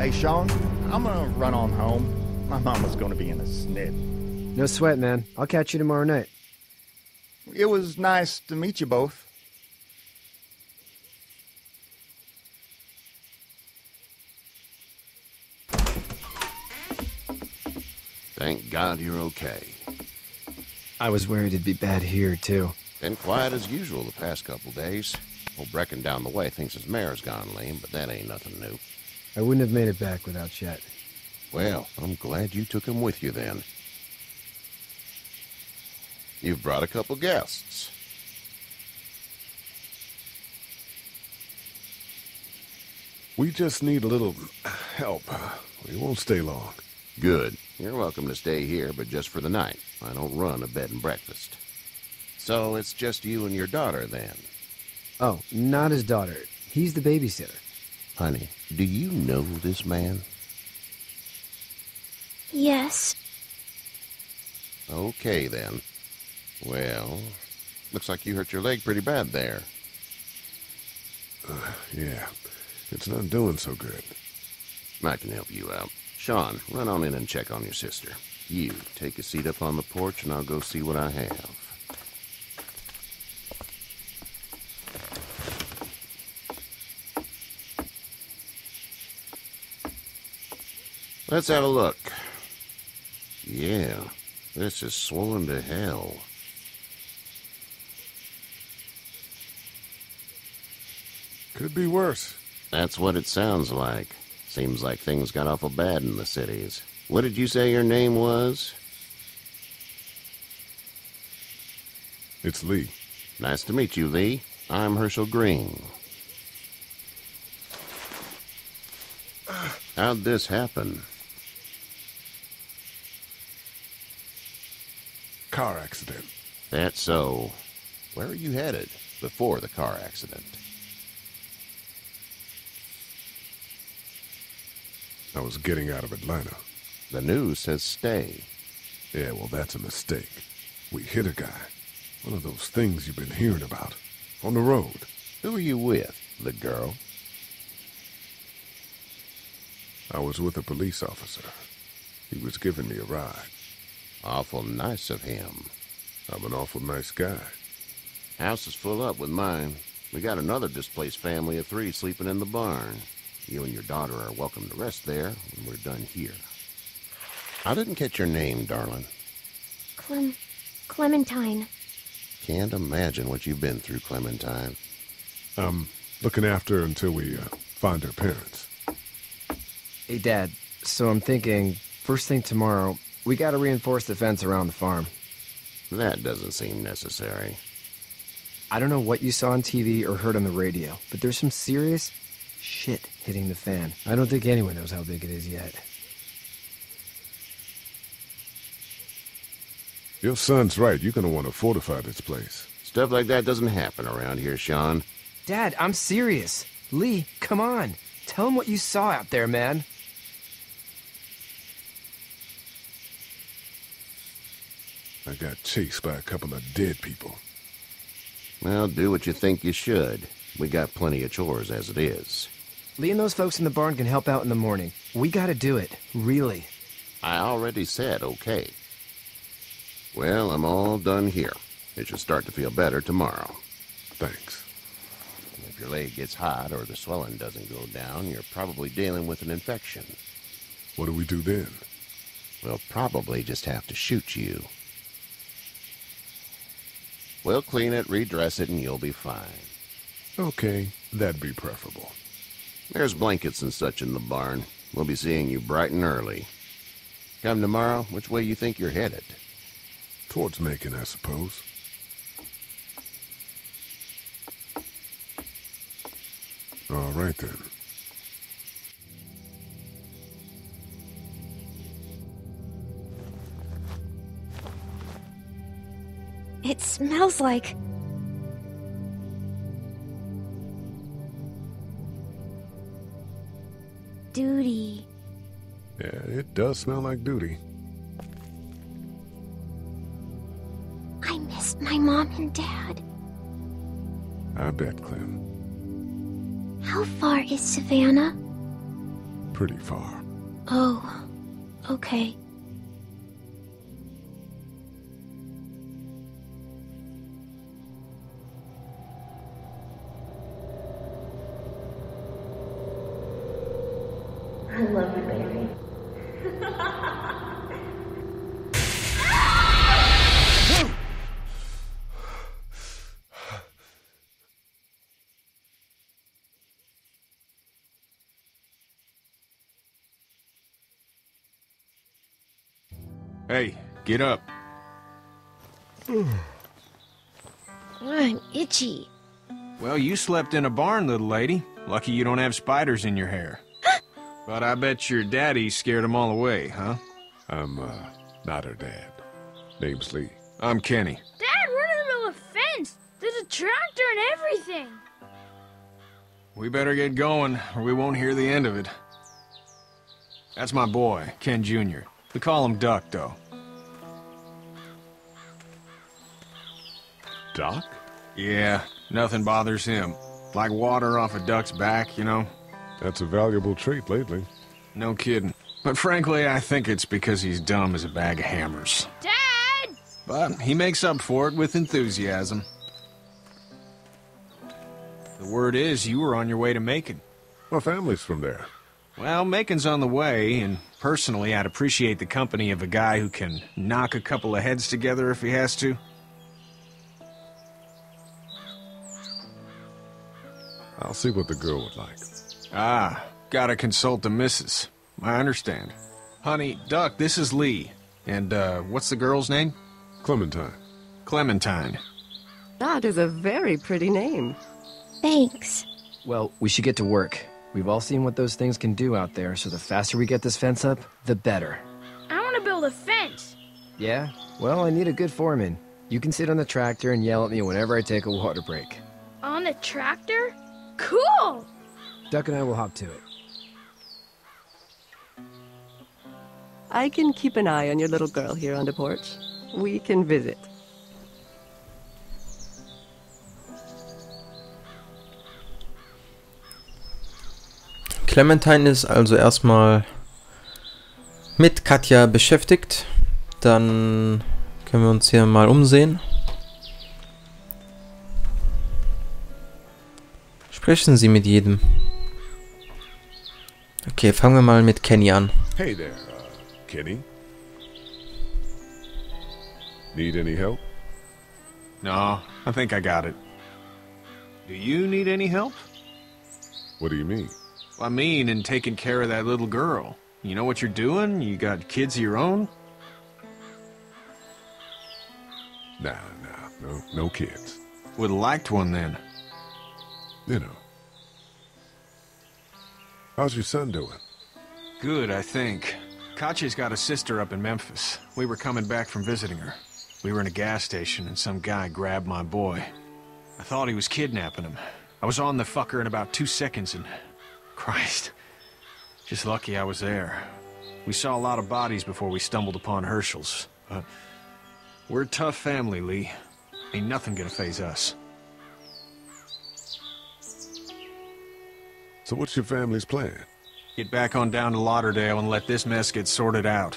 Hey, Sean, I'm gonna run on home. My mama's gonna be in a snit. No sweat, man. I'll catch you tomorrow night. It was nice to meet you both. Thank God you're okay. I was worried it'd be bad here, too. Been quiet as usual the past couple days. Old Brecken down the way thinks his mare's gone lame, but that ain't nothing new. I wouldn't have made it back without Chet. Well, I'm glad you took him with you then. You've brought a couple guests. We just need a little help. We won't stay long. Good. You're welcome to stay here, but just for the night. I don't run a bed and breakfast. So it's just you and your daughter, then? Oh, not his daughter. He's the babysitter. Honey, do you know this man? Yes. Okay, then. Well, looks like you hurt your leg pretty bad there. Yeah, it's not doing so good. I can help you out. Sean, run on in and check on your sister. You, take a seat up on the porch and I'll go see what I have. Let's have a look. Yeah, this is swollen to hell. Could be worse. That's what it sounds like. Seems like things got awful bad in the cities. What did you say your name was? It's Lee. Nice to meet you, Lee. I'm Herschel Green. How'd this happen? Car accident. That's so. Where are you headed before the car accident? I was getting out of Atlanta. The news says stay. Yeah, well, that's a mistake. We hit a guy. One of those things you've been hearing about. On the road. Who are you with? The girl? I was with a police officer. He was giving me a ride. Awful nice of him. I'm an awful nice guy. House is full up with mine. We got another displaced family of 3 sleeping in the barn. You and your daughter are welcome to rest there when we're done here. I didn't catch your name, darling. Clementine. Can't imagine what you've been through, Clementine. I'm looking after her until we find her parents. Hey, Dad, so I'm thinking, first thing tomorrow, we gotta reinforce the fence around the farm. That doesn't seem necessary. I don't know what you saw on TV or heard on the radio, but there's some serious shit hitting the fan. I don't think anyone knows how big it is yet. Your son's right. You're gonna want to fortify this place. Stuff like that doesn't happen around here, Sean. Dad, I'm serious. Lee, come on. Tell him what you saw out there, man. I got chased by a couple of dead people. Well, do what you think you should. We got plenty of chores as it is. Lee and those folks in the barn can help out in the morning. We gotta do it. Really. I already said okay. Well, I'm all done here. It should start to feel better tomorrow. Thanks. If your leg gets hot or the swelling doesn't go down, you're probably dealing with an infection. What do we do then? We'll probably just have to shoot you. We'll clean it, redress it, and you'll be fine. Okay, that'd be preferable. There's blankets and such in the barn. We'll be seeing you bright and early. Come tomorrow, which way you think you're headed? Towards Macon, I suppose. All right, then. It smells like... duty. Yeah, it does smell like duty. I missed my mom and dad. I bet, Clem. How far is Savannah? pretty far. Oh, okay. I love you, baby. Hey, get up. I'm itchy. Well, you slept in a barn, little lady. Lucky you don't have spiders in your hair. But I bet your daddy scared them all away, huh? I'm, not her dad. Name's Lee. I'm Kenny. Dad, we're in the middle of a fence. There's a tractor and everything. We better get going, or we won't hear the end of it. That's my boy, Ken Jr. We call him Duck, though. Doc? Yeah, nothing bothers him. Like water off a duck's back, you know? That's a valuable trait lately. No kidding. But frankly, I think it's because he's dumb as a bag of hammers. Dad! But he makes up for it with enthusiasm. The word is you were on your way to Macon. My family's from there. Well, Macon's on the way, and personally, I'd appreciate the company of a guy who can knock a couple of heads together if he has to. I'll see what the girl would like. Ah, gotta consult the missus. I understand. Honey, Duck, this is Lee. And, what's the girl's name? Clementine. Clementine. That is a very pretty name. Thanks. Well, we should get to work. We've all seen what those things can do out there, so the faster we get this fence up, the better. I want to build a fence. Yeah? Well, I need a good foreman. You can sit on the tractor and yell at me whenever I take a water break. On a tractor? Cool! Duck and I will hop to it. I can keep an eye on your little girl here on the porch. We can visit. Clementine ist also erstmal mit Katja beschäftigt. Dann können wir uns hier mal umsehen. Sprechen Sie mit jedem. Okay, fangen wir mal mit Kenny an. Hey there, Kenny. Need any help? No, I think I got it. Do you need any help? What do you mean? I mean, in taking care of that little girl. You know what you're doing? You got kids of your own? Nah, no kids. Would've liked one then. You know. How's your son doing? Good, I think. Katya's got a sister up in Memphis. We were coming back from visiting her. We were in a gas station and some guy grabbed my boy. I thought he was kidnapping him. I was on the fucker in about 2 seconds and... Christ. Just lucky I was there. We saw a lot of bodies before we stumbled upon Herschel's. But we're a tough family, Lee. Ain't nothing gonna faze us. So what's your family's plan? Get back on down to Lauderdale and let this mess get sorted out.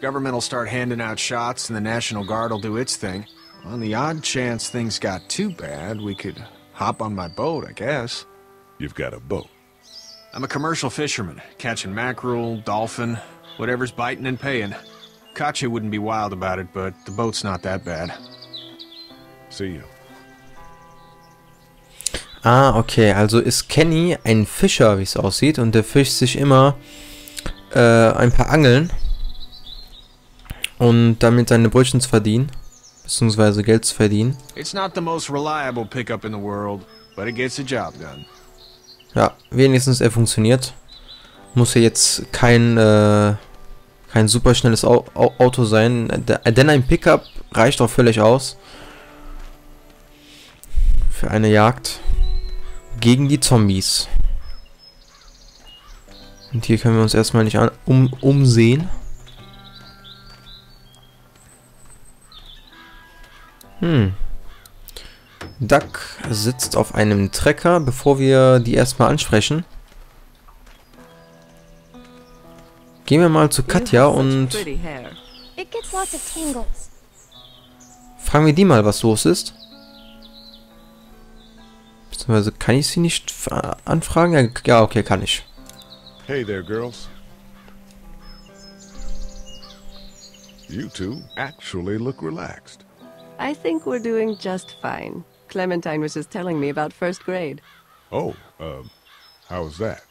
Government will start handing out shots and the National Guard will do its thing. On the odd chance things got too bad, we could hop on my boat, I guess. You've got a boat. I'm a commercial fisherman, catching mackerel, dolphin, whatever's biting and paying. Katya wouldn't be wild about it, but the boat's not that bad. See you. Ah, okay, also ist Kenny ein Fischer, wie es aussieht, und der fischt sich immer ein paar Angeln, und damit seine Brötchen zu verdienen, beziehungsweise Geld zu verdienen. It's not the most reliable pickup in the world, but it gets the job done. Ja, wenigstens er funktioniert. Muss ja jetzt kein super schnelles Auto sein, denn ein Pickup reicht auch völlig aus für eine Jagd gegen die Zombies. Und hier können wir uns erstmal nicht umsehen. Duck sitzt auf einem Trecker, bevor wir die erstmal ansprechen. Gehen wir mal zu You Katja have such und pretty hair. It gets lots of tangles. fragen wir die mal, was los ist. Beziehungsweise kann ich sie nicht anfragen? Ja, okay, kann ich. Hey there, girls. You two actually look relaxed. I think we're doing just fine. Clementine was just telling me about first grade. Oh, how was that?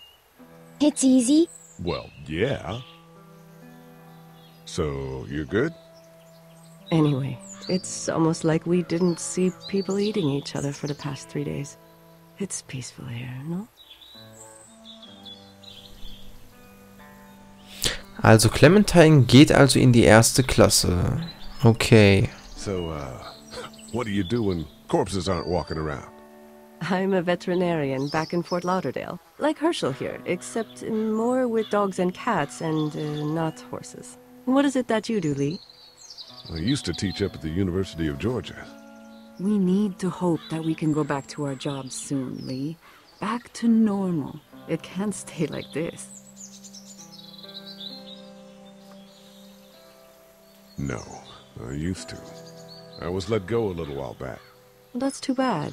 It's easy. Well, yeah. So, you're good? Anyway, it's almost like we didn't see people eating each other for the past 3 days. It's peaceful here, no? Also Clementine geht also in die erste Klasse. Okay. So, what do you do when corpses aren't walking around? I'm a veterinarian back in Fort Lauderdale. Like Herschel here, except more with dogs and cats and not horses. What is it that you do, Lee? I used to teach up at the University of Georgia. We need to hope that we can go back to our jobs soon, Lee. Back to normal. It can't stay like this. No, I used to. I was let go a little while back. That's too bad.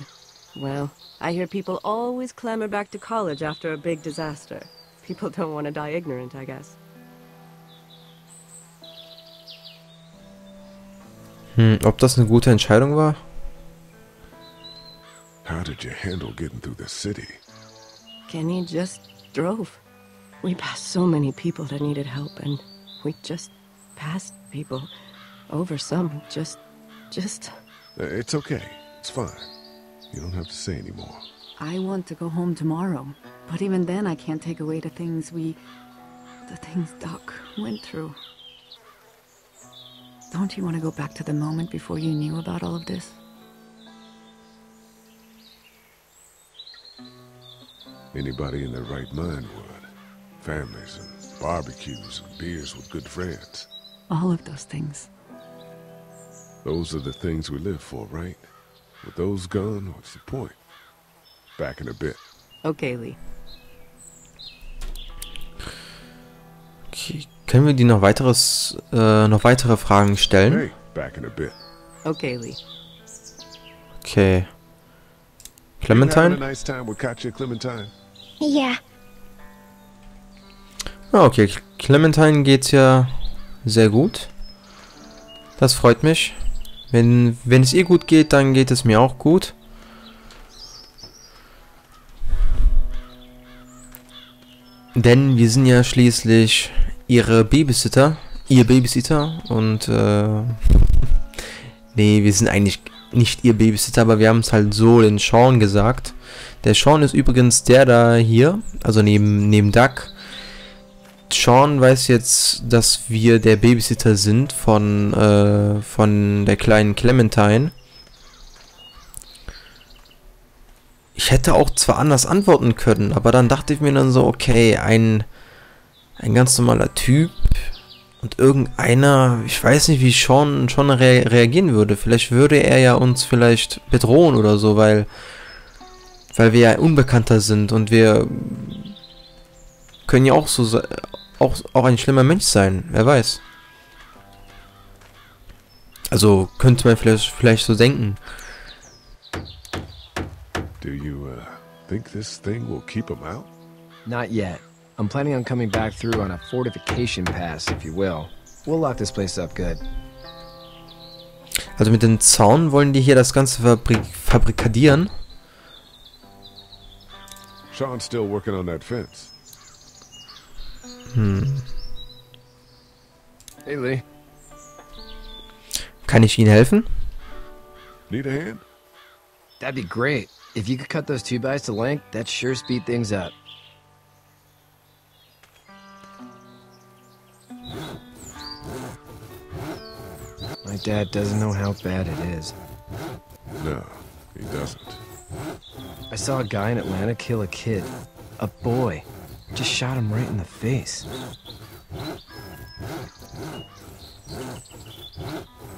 Well, I hear people always clamor back to college after a big disaster. People don't want to die ignorant, I guess. Ob das eine gute Entscheidung war? How did you handle getting through the city? Kenny just drove. We passed so many people that needed help, and we just passed people over some. Just... It's okay. It's fine. You don't have to say anymore. I want to go home tomorrow. But even then, I can't take away the things Doc went through. Don't you want to go back to the moment before you knew about all of this? Anybody in their right mind would. Families and barbecues and beers with good friends. All of those things. Those are the things we live for, right? With those gone, what's the point? Back in a bit. Okay, Lee. Okay. Können wir die noch weitere Fragen stellen? Hey, back in a bit. Okay, Lee. Okay. You Clementine? having a nice time with Katja, Clementine? Yeah. Ah, okay. Clementine geht's ja sehr gut. Das freut mich. Wenn es ihr gut geht, dann geht es mir auch gut. Denn wir sind ja schließlich ihr Babysitter und nee, wir sind eigentlich nicht ihr Babysitter, aber wir haben es halt so den Sean gesagt. Der Sean ist übrigens der da hier, also neben Doug. Sean weiß jetzt, dass wir der Babysitter sind von der kleinen Clementine. Ich hätte auch zwar anders antworten können, aber dann dachte ich mir dann so, okay, ein ganz normaler Typ und irgendeiner, ich weiß nicht, wie Sean reagieren würde. Vielleicht würde er ja uns vielleicht bedrohen oder so, weil wir ja Unbekannter sind und wir können ja auch so auch ein schlimmer Mensch sein, wer weiß. Also könnte man vielleicht so denken. Do you, think this thing will keep him out? Not yet. I'm planning on coming back through on a fortification pass, if you will. We'll lock this place up good. Also mit dem Zaun wollen die hier das Ganze fabrikadieren. Sean's still working on that fence. Hey, Lee. Kann ich Ihnen helfen? Need a hand? That'd be great. If you could cut those 2x to length, that'd sure speed things up. My dad doesn't know how bad it is. No, he doesn't. I saw a guy in Atlanta kill a kid. A boy. Just shot him right in the face.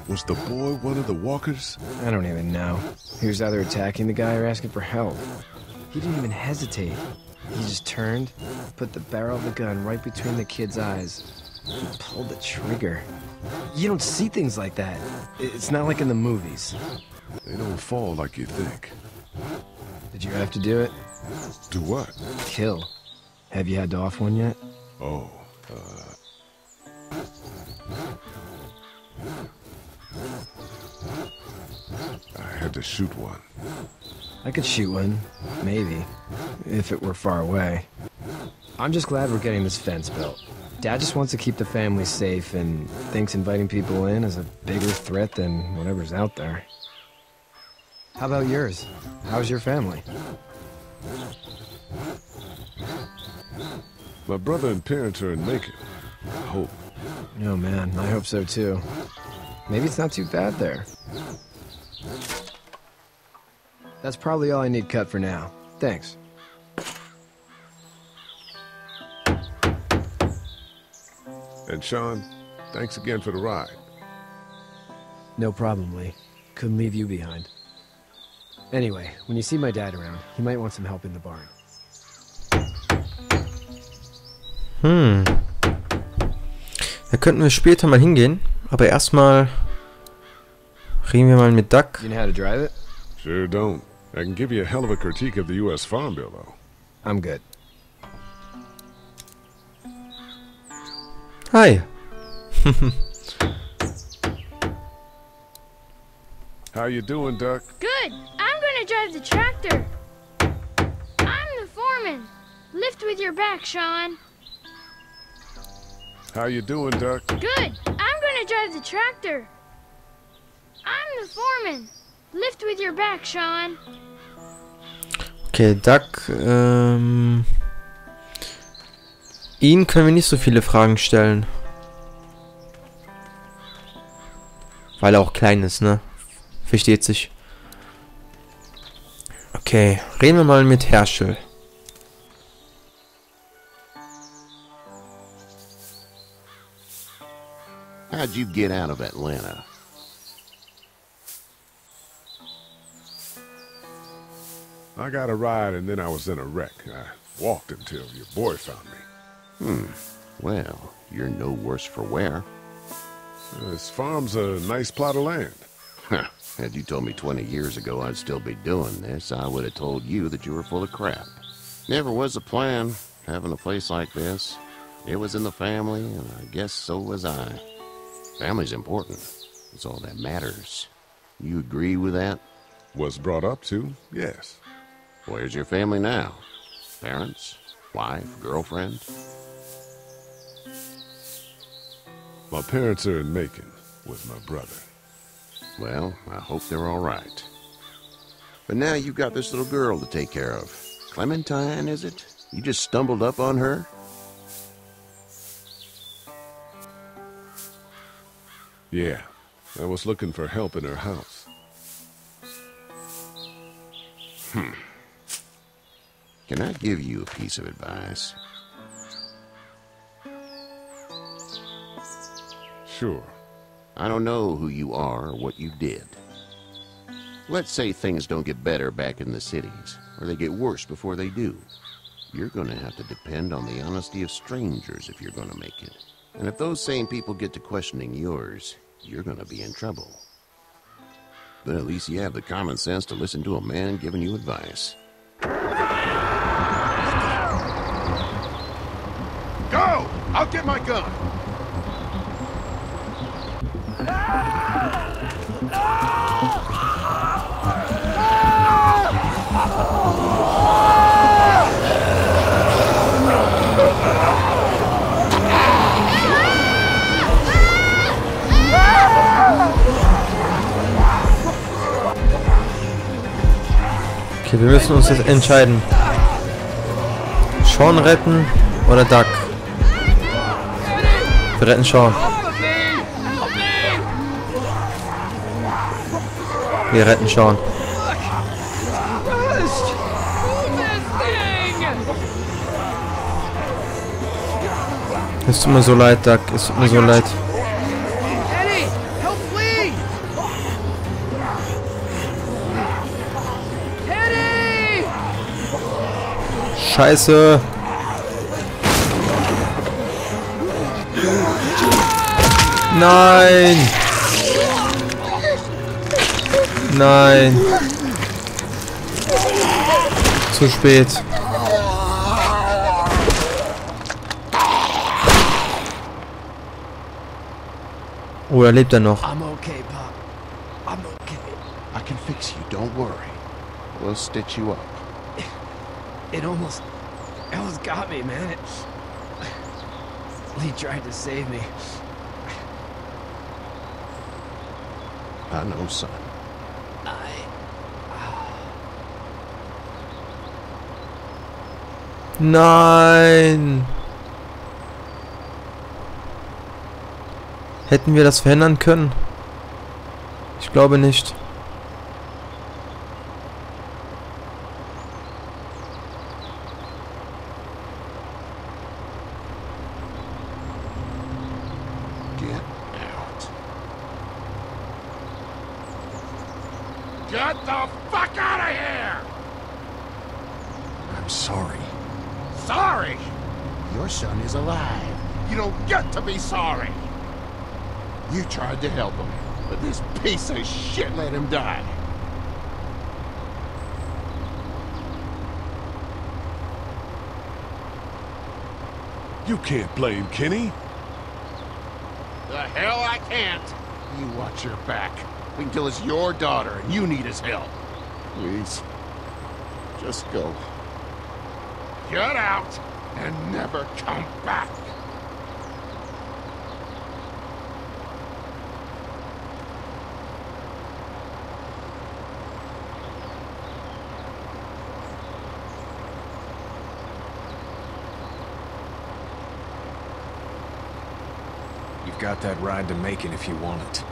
Was the boy one of the walkers? I don't even know. He was either attacking the guy or asking for help. He didn't even hesitate. He just turned, put the barrel of the gun right between the kid's eyes, and pulled the trigger. You don't see things like that. It's not like in the movies. They don't fall like you think. Did you have to do it? Do what? Kill. Have you had to off one yet? Oh, I had to shoot one. I could shoot one, maybe, if it were far away. I'm just glad we're getting this fence built. Dad just wants to keep the family safe and thinks inviting people in is a bigger threat than whatever's out there. How about yours? How's your family? My brother and parents are in Macon. I hope. Oh man, I hope so too. Maybe it's not too bad there. That's probably all I need cut for now. Thanks. And Sean, thanks again for the ride. No problem, Lee. Couldn't leave you behind. Anyway, when you see my dad around, he might want some help in the barn. Da könnten wir später mal hingehen, aber erstmal reden wir mal mit Duck. You know how to drive it? Sure don't. I can give you a hell of a critique of the U.S. Farm Bill, though. I'm good. Hi. How you doing, Duck? Good. I'm gonna drive the tractor. I'm the foreman. Lift with your back, Sean. How you doing, Duck? Good. I'm gonna drive the tractor. I'm the foreman. Lift with your back, Sean. Okay, Duck, ihn können wir nicht so viele Fragen stellen. Weil er auch klein ist, ne? Versteht sich. Okay, reden wir mal mit Herschel. How'd you get out of Atlanta? I got a ride and then I was in a wreck. I walked until your boy found me. Well, you're no worse for wear. This farm's a nice plot of land. Had you told me 20 years ago I'd still be doing this, I would have told you that you were full of crap. Never was a plan, having a place like this. It was in the family, and I guess so was I. Family's important. It's all that matters. You agree with that? Was brought up to, yes. Where's your family now? Parents? Wife? Girlfriend? My parents are in Macon with my brother. Well, I hope they're all right. But now you've got this little girl to take care of. Clementine, is it? You just stumbled up on her? Yeah, I was looking for help in her house. Can I give you a piece of advice? Sure. I don't know who you are or what you did. Let's say things don't get better back in the cities, or they get worse before they do. You're going to have to depend on the honesty of strangers if you're going to make it. And if those same people get to questioning yours, you're going to be in trouble. But at least you have the common sense to listen to a man giving you advice. Go! I'll get my gun! Okay, wir müssen uns jetzt entscheiden. Sean retten oder Duck? Wir retten Sean. Wir retten Sean. Es tut mir so leid, Duck. Es tut mir so leid. Scheiße. Nein. Nein. Zu spät. Oh, da lebt er noch. I'm okay, Pop. I'm okay. I can fix you, don't worry. We'll stitch you up. It almost got me, man. Lee tried to save me. I know, son. Nein. Hätten wir das verhindern können? Ich glaube nicht. Get out. Get the fuck out of here! I'm sorry. Sorry? Your son is alive. You don't get to be sorry. You tried to help him, but this piece of shit let him die. You can't blame Kenny. The hell I can't. You watch your back. We can tell it's your daughter and you need his help. Please. Just go. Get out and never come back. You've got that ride to Macon if you want it.